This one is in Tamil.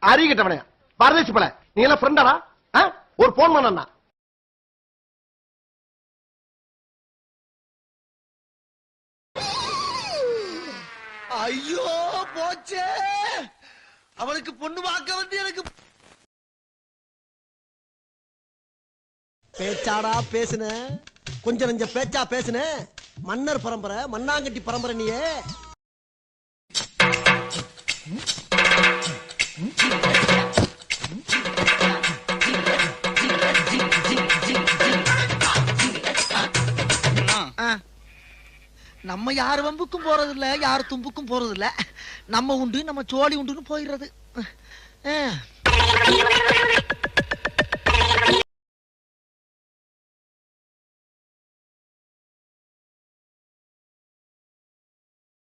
அறிகிட்டவனே பரதேசி பல நீ எல்லாம் ஃப்ரெண்டாடா ஒரு போன் பண்ணா ஐயோ போச்சே அவனுக்கு பொண்ணு பார்க்க வந்து எனக்கு பேச்சாடா பேசுன கொஞ்சம் நெஞ்ச பேச்சா பேசுன மன்னர் பரம்பரை மண்ணாங்கட்டி பரம்பரை நீயே நம்ம யார் வம்புக்கும் போறது இல்ல யார் தும்புக்கும் போறது இல்ல நம்ம உண்டு நம்ம சோழி உண்டுன்னு போயிடுறது